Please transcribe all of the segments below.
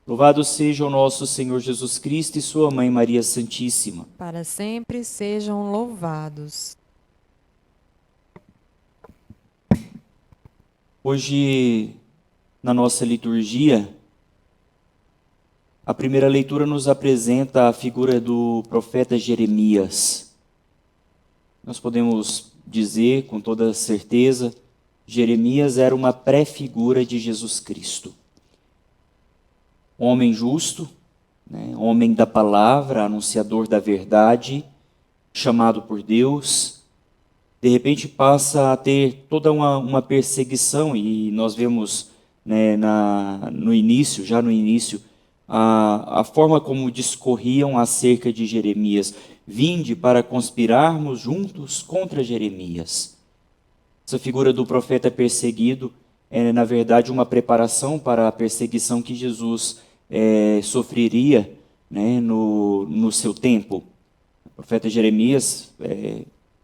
Louvado seja o nosso Senhor Jesus Cristo e sua Mãe Maria Santíssima. Para sempre sejam louvados. Hoje, na nossa liturgia, a primeira leitura nos apresenta a figura do profeta Jeremias. Nós podemos dizer com toda certeza, Jeremias era uma pré-figura de Jesus Cristo. Homem justo, homem da palavra, anunciador da verdade, chamado por Deus, de repente passa a ter toda uma perseguição, e nós vemos no início, a forma como discorriam acerca de Jeremias. Vinde para conspirarmos juntos contra Jeremias. Essa figura do profeta perseguido é, na verdade, uma preparação para a perseguição que Jesus sofreria no seu tempo. O profeta Jeremias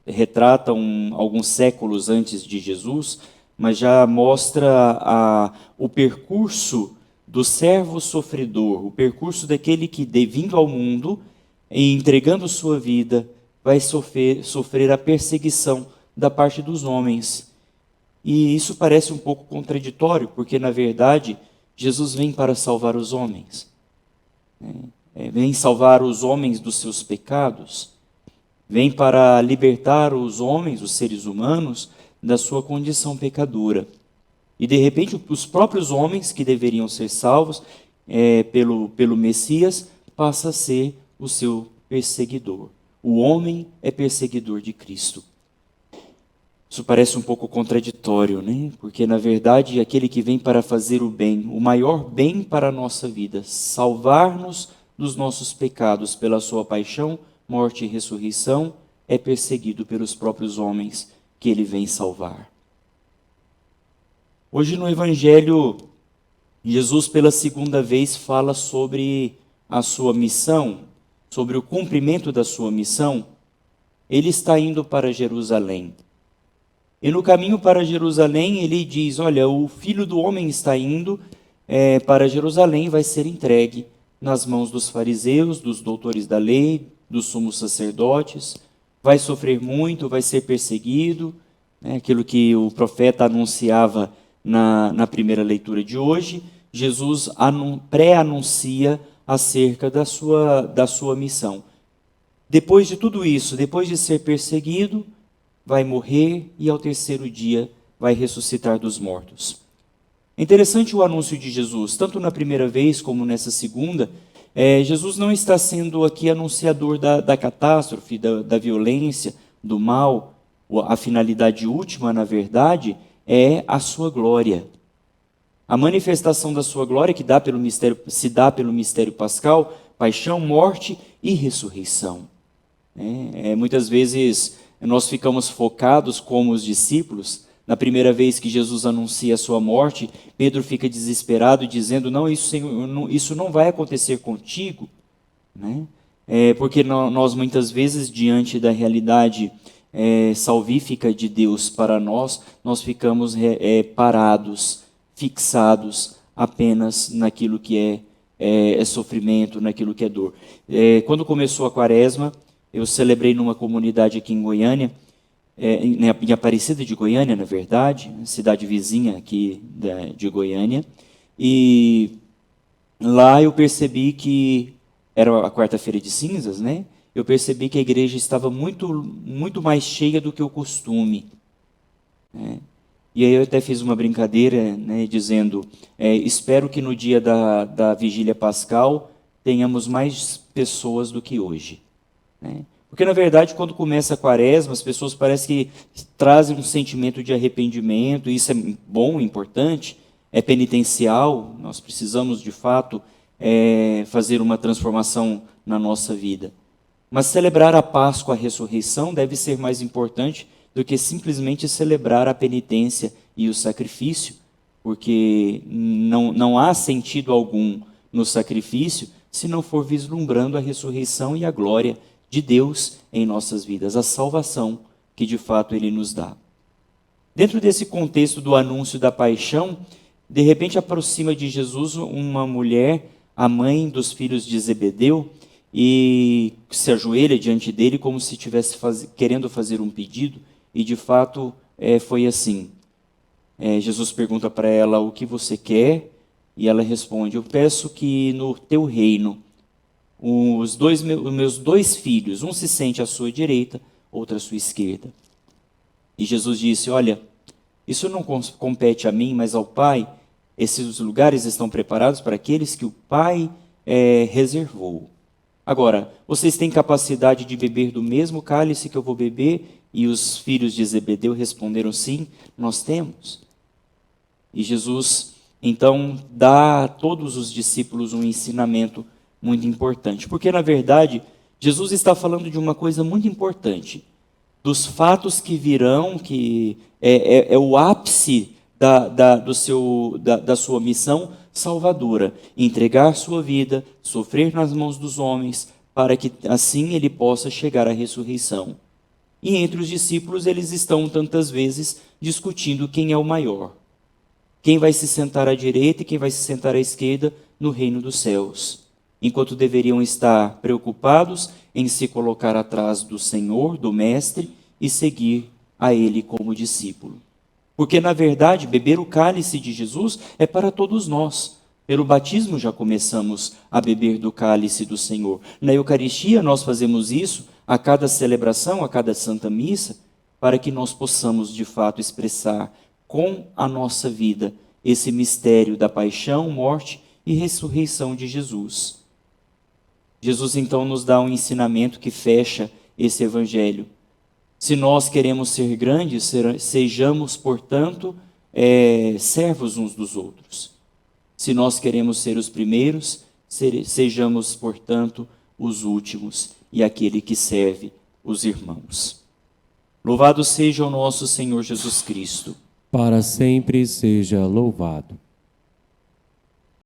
retrata alguns séculos antes de Jesus, mas já mostra o percurso do servo sofredor, o percurso daquele que, vindo ao mundo e entregando sua vida, vai sofrer a perseguição da parte dos homens. E isso parece um pouco contraditório, porque, na verdade, Jesus vem para salvar os homens. Vem salvar os homens dos seus pecados. Vem para libertar os homens, os seres humanos, da sua condição pecadora. E, de repente, os próprios homens que deveriam ser salvos pelo Messias, passa a ser o seu perseguidor. O homem é perseguidor de Cristo. Isso parece um pouco contraditório, né? Porque, na verdade, aquele que vem para fazer o bem, o maior bem para a nossa vida, salvar-nos dos nossos pecados pela sua paixão, morte e ressurreição, é perseguido pelos próprios homens que ele vem salvar. Hoje no Evangelho, Jesus pela segunda vez fala sobre a sua missão, sobre o cumprimento da sua missão. Ele está indo para Jerusalém. E no caminho para Jerusalém ele diz, olha, o Filho do Homem está indo para Jerusalém, vai ser entregue nas mãos dos fariseus, dos doutores da lei, dos sumos sacerdotes, vai sofrer muito, vai ser perseguido, aquilo que o profeta anunciava na primeira leitura de hoje. Jesus pré-anuncia acerca da sua missão. Depois de tudo isso, depois de ser perseguido, vai morrer e ao terceiro dia vai ressuscitar dos mortos. É interessante o anúncio de Jesus, tanto na primeira vez como nessa segunda. Jesus não está sendo aqui anunciador da catástrofe, da violência, do mal. A finalidade última, na verdade, é a sua glória. A manifestação da sua glória que se dá pelo mistério pascal, paixão, morte e ressurreição. Muitas vezes nós ficamos focados como os discípulos. Na primeira vez que Jesus anuncia a sua morte, Pedro fica desesperado dizendo, não, isso não vai acontecer contigo. Porque nós muitas vezes, diante da realidade salvífica de Deus para nós ficamos parados, fixados apenas naquilo que é sofrimento, naquilo que é dor. Quando começou a Quaresma, eu celebrei numa comunidade aqui em Goiânia, em Aparecida de Goiânia, na verdade, cidade vizinha aqui de Goiânia, e lá eu percebi que, era a quarta-feira de cinzas, eu percebi que a igreja estava muito, muito mais cheia do que o costume. E aí eu até fiz uma brincadeira, dizendo, espero que no dia da vigília pascal tenhamos mais pessoas do que hoje. Porque, na verdade, quando começa a Quaresma, as pessoas parecem que trazem um sentimento de arrependimento, e isso é bom, importante, é penitencial, nós precisamos, de fato, fazer uma transformação na nossa vida. Mas celebrar a Páscoa, a ressurreição, deve ser mais importante do que simplesmente celebrar a penitência e o sacrifício, porque não há sentido algum no sacrifício se não for vislumbrando a ressurreição e a glória de Deus em nossas vidas, a salvação que de fato Ele nos dá. Dentro desse contexto do anúncio da paixão, de repente aproxima de Jesus uma mulher a mãe dos filhos de Zebedeu e se ajoelha diante dele como se estivesse querendo fazer um pedido, e de fato foi assim. Jesus pergunta para ela: o que você quer? E ela responde: eu peço que no teu reino os meus dois filhos, um se sente à sua direita, outro à sua esquerda. E Jesus disse: olha, isso não compete a mim, mas ao Pai. Esses lugares estão preparados para aqueles que o Pai reservou. Agora, vocês têm capacidade de beber do mesmo cálice que eu vou beber? E os filhos de Zebedeu responderam: sim, nós temos. E Jesus, então, dá a todos os discípulos um ensinamento muito importante. Porque, na verdade, Jesus está falando de uma coisa muito importante. Dos fatos que virão, que é o ápice da sua missão salvadora. Entregar sua vida, sofrer nas mãos dos homens, para que assim ele possa chegar à ressurreição. E entre os discípulos eles estão tantas vezes discutindo quem é o maior. Quem vai se sentar à direita e quem vai se sentar à esquerda no reino dos céus. Enquanto deveriam estar preocupados em se colocar atrás do Senhor, do Mestre, e seguir a Ele como discípulo. Porque, na verdade, beber o cálice de Jesus é para todos nós. Pelo batismo já começamos a beber do cálice do Senhor. Na Eucaristia nós fazemos isso a cada celebração, a cada Santa Missa, para que nós possamos, de fato, expressar com a nossa vida esse mistério da paixão, morte e ressurreição de Jesus. Jesus, então, nos dá um ensinamento que fecha esse evangelho. Se nós queremos ser grandes, sejamos, portanto, servos uns dos outros. Se nós queremos ser os primeiros, sejamos, portanto, os últimos e aquele que serve os irmãos. Louvado seja o nosso Senhor Jesus Cristo. Para sempre seja louvado.